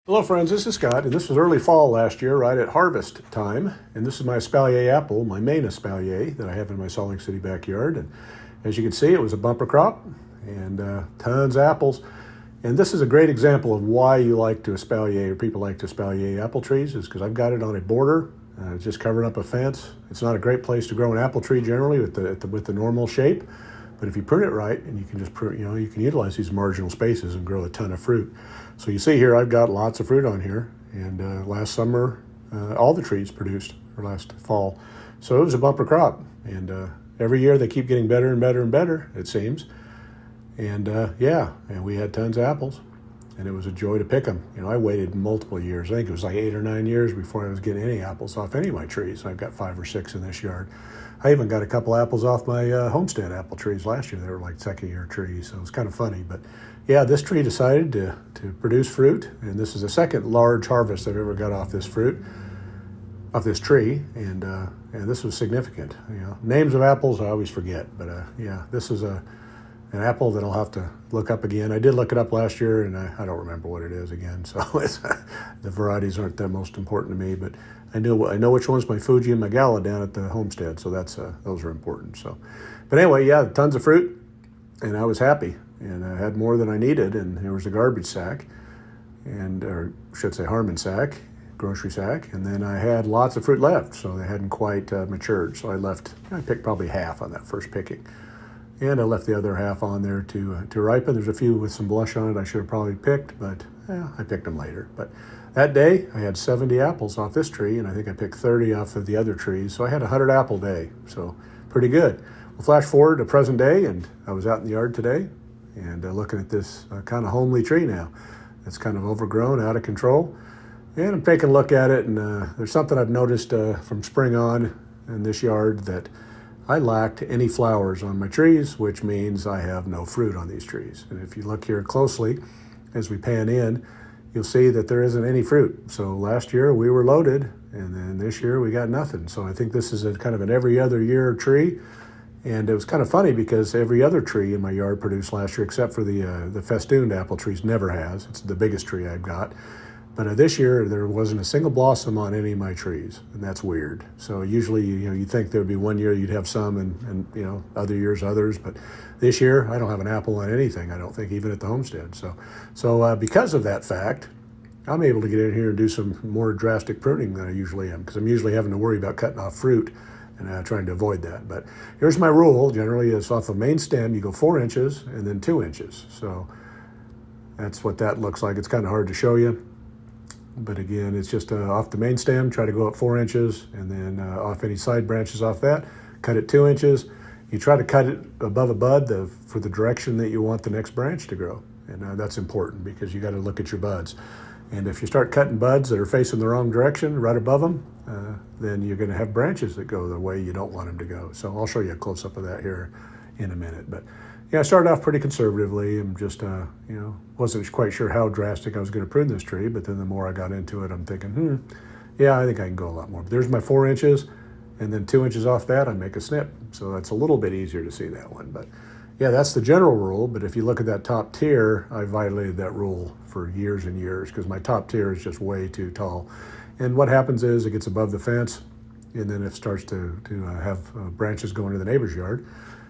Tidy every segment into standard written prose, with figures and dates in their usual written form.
Hello friends, this is Scott, and this was early fall last year, right at harvest time. And this is my espalier apple, my main espalier that I have in my Salt Lake City backyard. And as you can see, it was a bumper crop and tons of apples. And this is a great example of why you like to espalier, or people like to espalier apple trees, is because I've got it on a border, just covering up a fence. It's not a great place to grow an apple tree generally with the normal shape. But if you prune it right, and you can just prune, you can utilize these marginal spaces and grow a ton of fruit. So you see here, I've got lots of fruit on here. And last summer, all the trees produced, or last fall. So it was a bumper crop. And every year they keep getting better and better and better, it seems. And and we had tons of apples. And it was a joy to pick them. I waited multiple years. I think it was like 8 or 9 years before I was getting any apples off any of my trees. I've got 5 or 6 in this yard. I even got a couple apples off my homestead apple trees last year. They were like second-year trees, so it was kind of funny. But yeah, this tree decided to produce fruit, and this is the second large harvest I've ever got off this tree, and this was significant. Names of apples I always forget, but this is an apple that I'll have to look up again. I did look it up last year, and I don't remember what it is again. So the varieties aren't that most important to me, but I know which one's my Fuji and my Gala down at the homestead. So those are important. So, but anyway, yeah, tons of fruit, and I was happy, and I had more than I needed. And there was a garbage sack, or I should say Harmon sack, grocery sack, and then I had lots of fruit left, so they hadn't quite matured. So I picked probably half on that first picking. And I left the other half on there to ripen. There's a few with some blush on it I should have probably picked, but I picked them later. But that day, I had 70 apples off this tree, and I think I picked 30 off of the other trees. So I had a 100 apple day, so pretty good. We'll flash forward to present day, and I was out in the yard today and looking at this kind of homely tree now. It's kind of overgrown, out of control. And I'm taking a look at it, and there's something I've noticed from spring on in this yard, that I lacked any flowers on my trees, which means I have no fruit on these trees. And if you look here closely, as we pan in, you'll see that there isn't any fruit. So last year we were loaded, and then this year we got nothing. So I think this is a kind of an every other year tree. And it was kind of funny because every other tree in my yard produced last year, except for the festooned apple trees, never has. It's the biggest tree I've got. But this year, there wasn't a single blossom on any of my trees, and that's weird. So usually, you'd think there would be one year you'd have some, and other years others. But this year, I don't have an apple on anything, I don't think, even at the homestead. So because of that fact, I'm able to get in here and do some more drastic pruning than I usually am, because I'm usually having to worry about cutting off fruit and trying to avoid that. But here's my rule. Generally, it's off the main stem, you go 4 inches and then 2 inches. So that's what that looks like. It's kind of hard to show you. But again, it's just off the main stem, try to go up 4 inches, and then off any side branches off that, cut it 2 inches. You try to cut it above a bud for the direction that you want the next branch to grow. And that's important, because you got to look at your buds. And if you start cutting buds that are facing the wrong direction right above them, then you're going to have branches that go the way you don't want them to go. So I'll show you a close-up of that here in a minute. But yeah, I started off pretty conservatively. I'm just, wasn't quite sure how drastic I was going to prune this tree, but then the more I got into it, I'm thinking, yeah, I think I can go a lot more. But there's my 4 inches, and then 2 inches off that, I make a snip. So that's a little bit easier to see that one. But yeah, that's the general rule. But if you look at that top tier, I violated that rule for years and years, because my top tier is just way too tall. And what happens is it gets above the fence, and then it starts to have branches going to the neighbor's yard.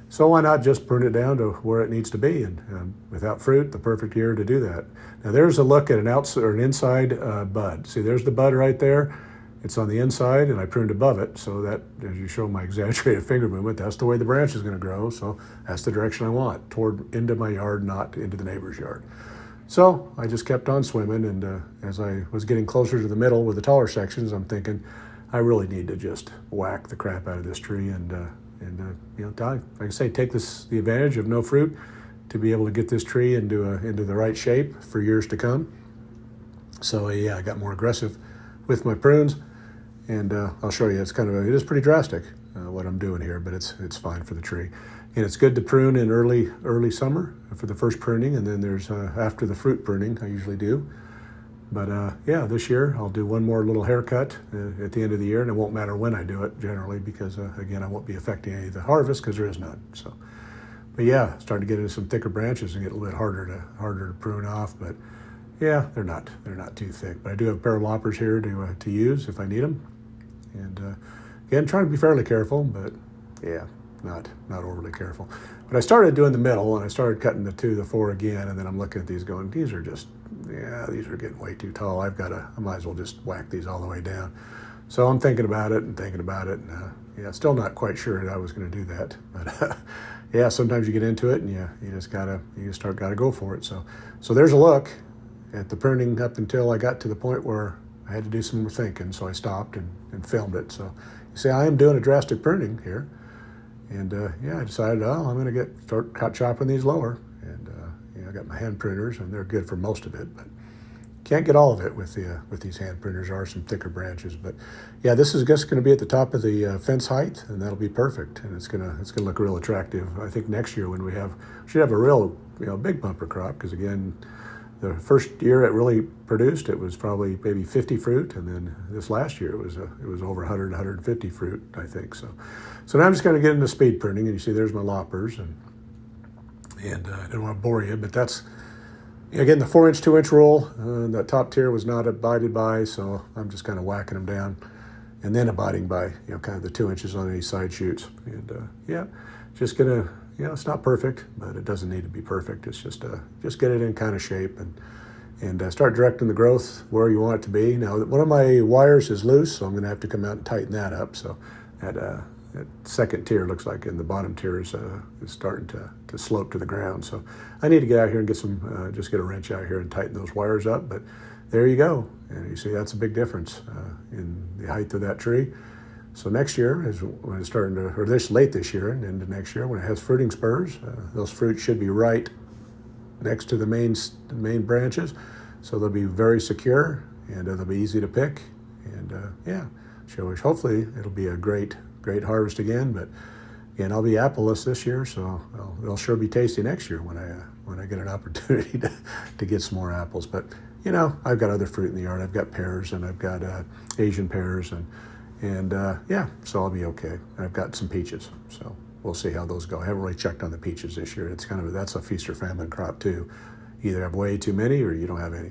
So why not just prune it down to where it needs to be? And without fruit, the perfect year to do that. Now there's a look at an outside or an inside bud. See, there's the bud right there. It's on the inside, and I pruned above it, so that, as you show my exaggerated finger movement, that's the way the branch is going to grow. So that's the direction I want, toward into my yard, not into the neighbor's yard. So I just kept on swimming, and as I was getting closer to the middle with the taller sections, I'm thinking I really need to just whack the crap out of this tree and like I say, take the advantage of no fruit to be able to get this tree into the right shape for years to come. So yeah, I got more aggressive with my prunes, and I'll show you. It is pretty drastic what I'm doing here, but it's fine for the tree. And it's good to prune in early summer for the first pruning, and then there's after the fruit pruning I usually do. But yeah, this year I'll do one more little haircut at the end of the year, and it won't matter when I do it generally, because again, I won't be affecting any of the harvest because there is none. So, but yeah, starting to get into some thicker branches and get a little bit harder to prune off. But yeah, they're not too thick. But I do have a pair of loppers here to use if I need them. And again, trying to be fairly careful, but yeah, not overly careful. But I started doing the middle, and I started cutting the 2, the 4 again, and then I'm looking at these going, these are just, yeah, these are getting way too tall. I might as well just whack these all the way down. So I'm thinking about it, and yeah, still not quite sure that I was going to do that. But yeah, sometimes you get into it, and you just gotta go for it. So there's a look at the pruning up until I got to the point where I had to do some more thinking. So I stopped and filmed it. So you see, I am doing a drastic pruning here. And yeah, I decided, I'm going to start cut chopping these lower. And yeah, I got my hand pruners, and they're good for most of it, but can't get all of it with these hand pruners. There are some thicker branches, but yeah, this is just going to be at the top of the fence height, and that'll be perfect. And it's gonna look real attractive. I think next year when we should have a real big bumper crop, because again, the first year it really produced, it was probably maybe 50 fruit, and then this last year it was over 100, 150 fruit, I think. So now I'm just going to get into speed pruning, and you see there's my loppers, and I don't want to bore you, but that's again the 4-inch, 2-inch rule. That top tier was not abided by, so I'm just kind of whacking them down, and then abiding by kind of the 2 inches on any side shoots, and yeah, just gonna. It's not perfect, but it doesn't need to be perfect. It's just get it in kind of shape and start directing the growth where you want it to be. Now, one of my wires is loose, so I'm going to have to come out and tighten that up. So that second tier looks like, in the bottom tier is starting to slope to the ground. So I need to get out here and get just get a wrench out here and tighten those wires up. But there you go. And you see that's a big difference in the height of that tree. So next year is when it's starting to, or late this year and into next year, when it has fruiting spurs, those fruits should be right next to the main branches, so they'll be very secure and they'll be easy to pick. And yeah, hopefully it'll be a great harvest again. But again, I'll be appleless this year, so they'll sure be tasty next year when I get an opportunity to get some more apples. But I've got other fruit in the yard. I've got pears, and I've got Asian pears, and yeah, so I'll be okay. And I've got some peaches, so we'll see how those go. I haven't really checked on the peaches this year. That's a feast or famine crop too. You either have way too many or you don't have any.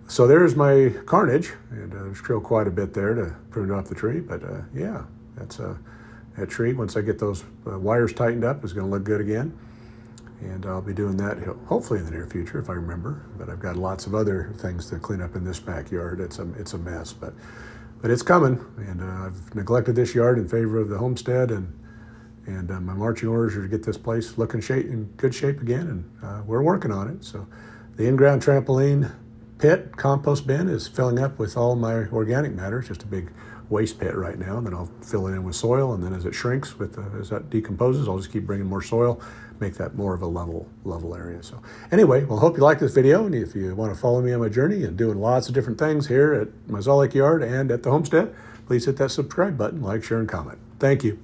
So there's my carnage, and there's still quite a bit there to prune off the tree. But yeah, that tree, once I get those wires tightened up, is going to look good again. And I'll be doing that hopefully in the near future if I remember. But I've got lots of other things to clean up in this backyard. It's a mess, but it's coming, and I've neglected this yard in favor of the homestead, and my marching orders are to get this place looking in good shape again, and we're working on it. So the in-ground trampoline pit compost bin is filling up with all my organic matter. It's just a big waste pit right now, and then I'll fill it in with soil, and then as it shrinks, as that decomposes, I'll just keep bringing more soil, make that more of a level area. So anyway, well, hope you like this video, and if you want to follow me on my journey and doing lots of different things here at my Zolek yard and at the homestead, please hit that subscribe button, like, share, and comment. Thank you.